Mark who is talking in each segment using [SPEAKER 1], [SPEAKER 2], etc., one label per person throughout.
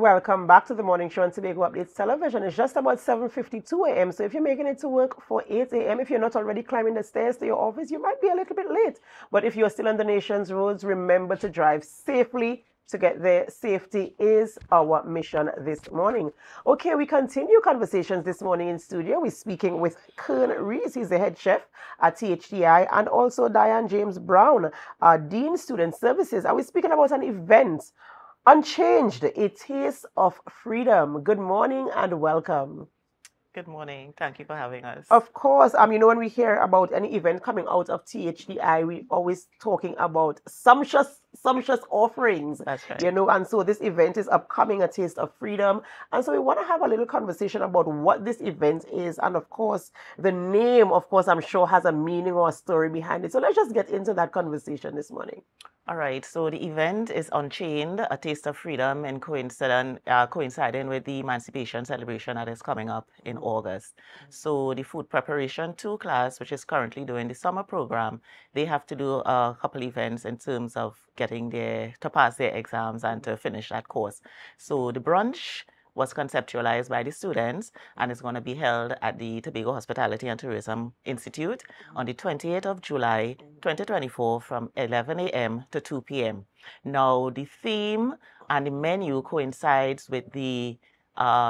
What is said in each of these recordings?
[SPEAKER 1] Welcome back to the morning show on Tobago Updates Television. It's just about 7:52 a.m. So if you're making it to work for 8 a.m., if you're not already climbing the stairs to your office, you might be a little bit late. But if you're still on the nation's roads, remember to drive safely to get there. Safety is our mission this morning. Okay, we continue conversations this morning in studio. We're speaking with Kern Reyes. He's the head chef at THDI, and also Dianne James-Browne, Dean Student Services. Are we speaking about an event? Unchanged, a taste of freedom. Good morning and welcome.
[SPEAKER 2] Good morning. Thank you for having us.
[SPEAKER 1] Of course, when we hear about any event coming out of THDI, we always talking about sumptuous offerings.
[SPEAKER 2] That's right.
[SPEAKER 1] And so this event is upcoming, a taste of freedom. And so we want to have a little conversation about what this event is. And of course, the name, of course, I'm sure has a meaning or a story behind it. So let's just get into that conversation this morning.
[SPEAKER 2] All right, so the event is Unchained, a taste of freedom, and coinciding with the Emancipation celebration that is coming up in August. So the food preparation 2 class, which is currently doing the summer program, they have to do a couple events in terms of to pass their exams and to finish that course. So the brunch was conceptualized by the students and is going to be held at the Tobago Hospitality and Tourism Institute on the 28th of July, 2024 from 11 a.m. to 2 p.m. Now, the theme and the menu coincides with the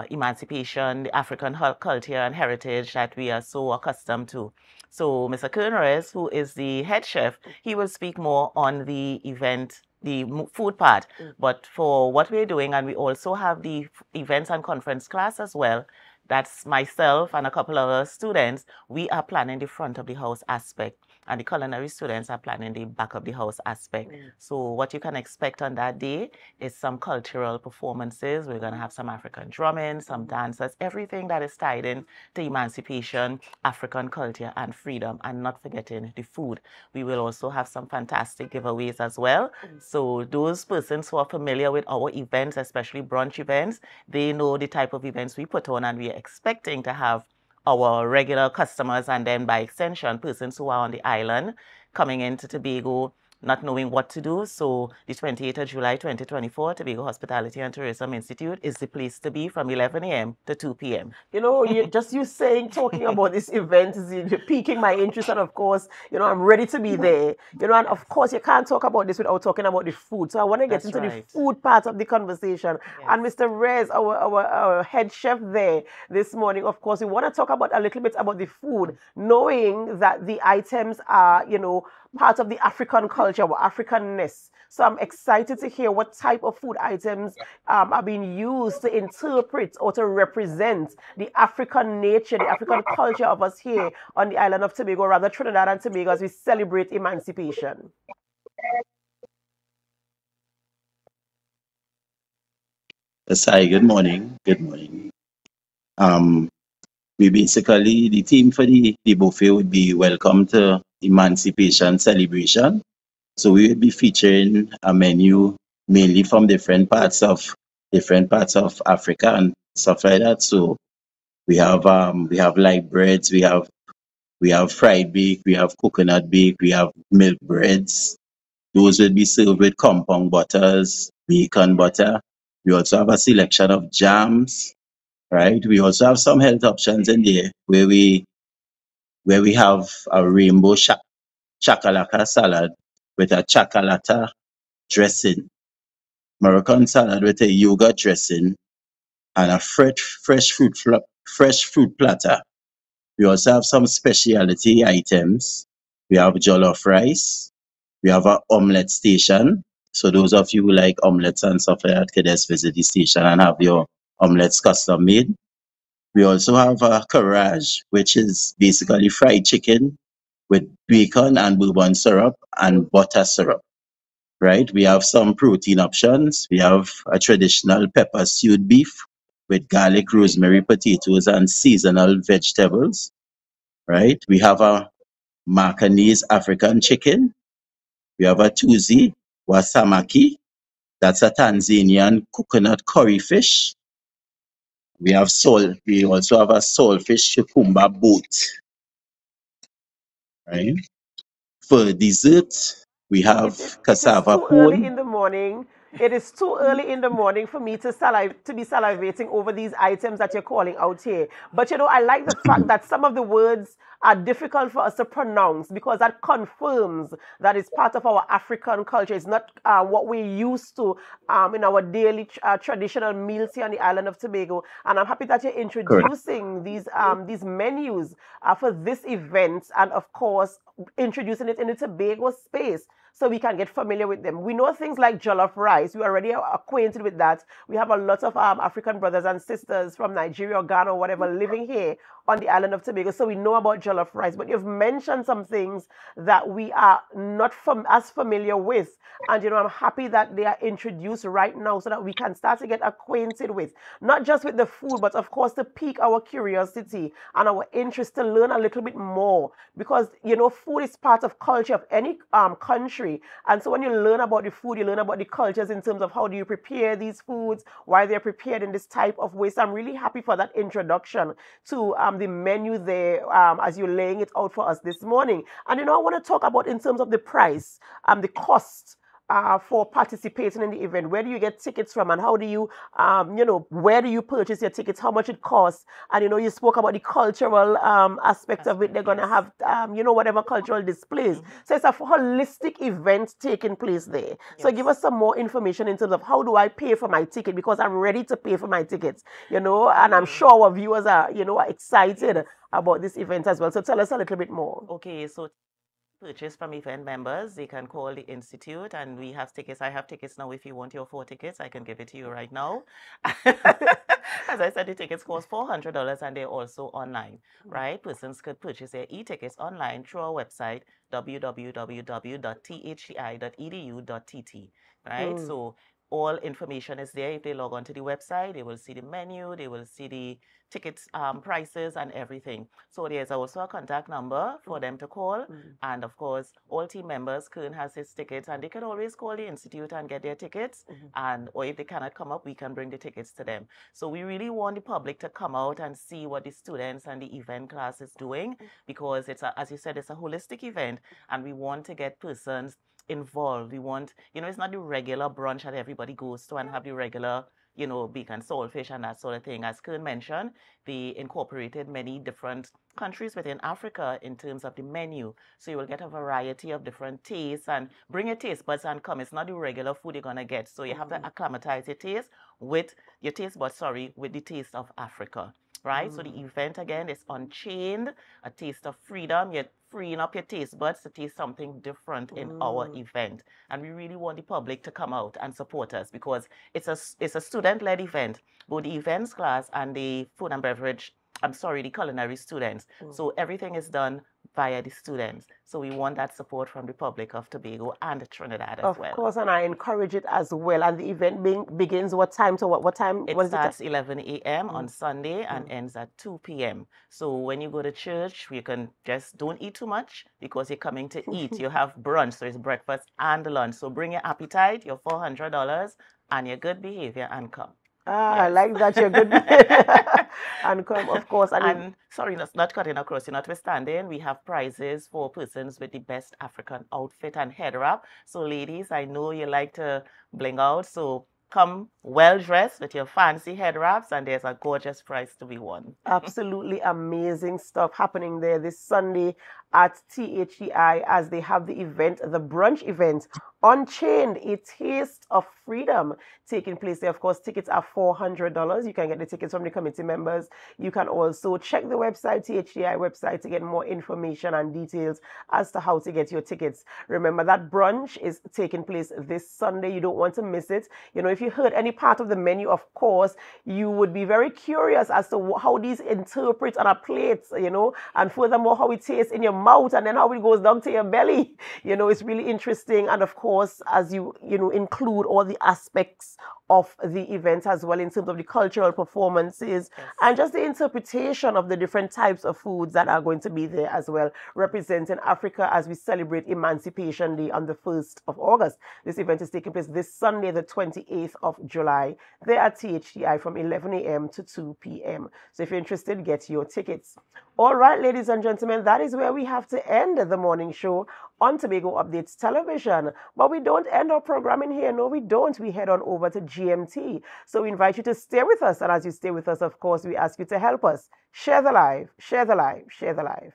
[SPEAKER 2] emancipation, the African culture and heritage that we are so accustomed to. So Mr. Kern Reyes, who is the head chef, he will speak more on the event, the food part. But for what we're doing, and we also have the events and conference class as well, that's myself and a couple of other students, we are planning the front of the house aspect. And the culinary students are planning the back of the house aspect. So what you can expect on that day is some cultural performances. We're going to have some African drumming, some dancers, everything that is tied in to emancipation, African culture, and freedom, and not forgetting the food. We will also have some fantastic giveaways as well. So those persons who are familiar with our events, especially brunch events, they know the type of events we put on, and we are expecting to have our regular customers and then by extension persons who are on the island coming into Tobago not knowing what to do. So the 28th of July 2024, Tobago Hospitality and Tourism Institute is the place to be from 11 a.m. to 2 p.m.
[SPEAKER 1] Talking about this event is piquing my interest, and of course, I'm ready to be there. And of course, you can't talk about this without talking about the food. So I want to get into the food part of the conversation. Yes. And Mr. Reyes, our head chef there this morning, of course, we want to talk about a little bit about the food, knowing that the items are, part of the African culture or Africanness. So I'm excited to hear what type of food items are being used to interpret or to represent the African nature, the African culture of us here on the island of Tobago, rather Trinidad and Tobago, as we celebrate emancipation.
[SPEAKER 3] Yes, hi, good morning. Good morning. We basically, the theme for the buffet would be Welcome to Emancipation Celebration. So we will be featuring a menu mainly from different parts of Africa and stuff like that. So we have light breads, we have fried bake, we have coconut bake, we have milk breads. Those will be served with compound butters, bacon butter. We also have a selection of jams, right? We also have some health options in there where we have a rainbow chakalaka salad with a chakalata dressing, Moroccan salad with a yogurt dressing, and a fresh fruit platter. We also have some specialty items. We have jollof rice. We have an omelette station. So those of you who like omelettes and stuff like that, can just visit the station and have your omelettes custom made. We also have a carrage, which is basically fried chicken with bacon and bourbon syrup and butter syrup, right? We have some protein options. We have a traditional pepper stewed beef with garlic, rosemary, potatoes, and seasonal vegetables, right? We have a Macanese African chicken. We have a Tuzi wasamaki. That's a Tanzanian coconut curry fish. We also have a saltfish cucumber boat, right? For dessert, we have cassava
[SPEAKER 1] early
[SPEAKER 3] pone.
[SPEAKER 1] in the morning. It is too early in the morning for me to be salivating over these items that you're calling out here. But I like the fact that some of the words are difficult for us to pronounce because that confirms that it's part of our African culture. It's not what we're used to in our daily traditional meals here on the island of Tobago. And I'm happy that you're
[SPEAKER 3] Correct.
[SPEAKER 1] introducing these menus for this event, and of course introducing it in the Tobago space so we can get familiar with them. We know things like jollof rice. We already are acquainted with that. We have a lot of African brothers and sisters from Nigeria or Ghana or whatever living here on the island of Tobago, so we know about jollof rice. But you've mentioned some things that we are not as familiar with. And I'm happy that they are introduced right now so that we can start to get acquainted with, not just with the food, but of course to pique our curiosity and our interest to learn a little bit more. Because, food is part of culture of any country. And so when you learn about the food, you learn about the cultures in terms of how do you prepare these foods, why they're prepared in this type of way. So I'm really happy for that introduction to the menu there as you're laying it out for us this morning. And I want to talk about in terms of the price, the cost for participating in the event. Where do you get tickets from, and how do you, where do you purchase your tickets? How much it costs? And you spoke about the cultural aspect of it. They're gonna have, whatever cultural displays. So it's a holistic event taking place there. So give us some more information in terms of how do I pay for my ticket, because I'm ready to pay for my tickets. And I'm sure our viewers are, are excited about this event as well. So tell us a little bit more.
[SPEAKER 2] Okay, so purchase from event members, they can call the institute, and we have tickets. I have tickets now. If you want your 4 tickets, I can give it to you right now. As I said, the tickets cost $400, and they're also online, right? Persons could purchase their e-tickets online through our website, www.thdi.edu.tt, right? So all information is there. If they log on to the website, they will see the menu, they will see the tickets prices and everything. So there's also a contact number for them to call. And of course, all team members, Kern has his tickets, and they can always call the institute and get their tickets. Or if they cannot come up, we can bring the tickets to them. So we really want the public to come out and see what the students and the event class is doing, because it's as you said, it's a holistic event, and we want to get persons involved. We want, it's not the regular brunch that everybody goes to and have the regular, bacon, saltfish, and that sort of thing. As Kern mentioned, they incorporated many different countries within Africa in terms of the menu. So you will get a variety of different tastes, and bring your taste buds and come. It's not the regular food you're going to get. So you have to acclimatize your taste with the taste of Africa, right? So the event, again, is Unchained, a taste of freedom. You're freeing up your taste buds to taste something different in our event. And we really want the public to come out and support us, because it's a student-led event, both the events class and the food and beverage, the culinary students. So everything is done via the students. So we want that support from the public of Tobago and Trinidad as well.
[SPEAKER 1] Of course, and I encourage it as well. And the event begins what time to what time?
[SPEAKER 2] It starts 11 a.m. on Sunday and ends at 2 p.m. So when you go to church, you can just don't eat too much, because you're coming to eat. You have brunch, so it's breakfast and lunch. So bring your appetite, your $400, and your good behavior, and come.
[SPEAKER 1] I like that, you're good. And come, of course.
[SPEAKER 2] And sorry, not cutting across, notwithstanding, we have prizes for persons with the best African outfit and head wrap. So ladies, I know you like to bling out, so come well dressed with your fancy head wraps, and there's a gorgeous prize to be won.
[SPEAKER 1] Absolutely amazing stuff happening there this Sunday at THEI as they have the event, the brunch event, Unchained, a taste of freedom, taking place there. Of course, tickets are $400. You can get the tickets from the committee members. You can also check the website, THEI website, to get more information and details as to how to get your tickets. Remember that brunch is taking place this Sunday. You don't want to miss it. If you heard any part of the menu, of course, you would be very curious as to how these interpret on a plate, and furthermore, how it tastes in your mouth, and then how it goes down to your belly. It's really interesting. And of course, as you include all the aspects of the event as well, in terms of the cultural performances and just the interpretation of the different types of foods that are going to be there as well, representing Africa as we celebrate Emancipation Day on the 1st of August. This event is taking place this Sunday, the 28th of July, there at THTI from 11 a.m. to 2 p.m. So if you're interested, get your tickets. All right, ladies and gentlemen, that is where we have to end the morning show on Tobago Updates Television. But we don't end our programming here. No, we don't. We head on over to GMT. So we invite you to stay with us. And as you stay with us, of course, we ask you to help us. Share the live, share the live, share the live.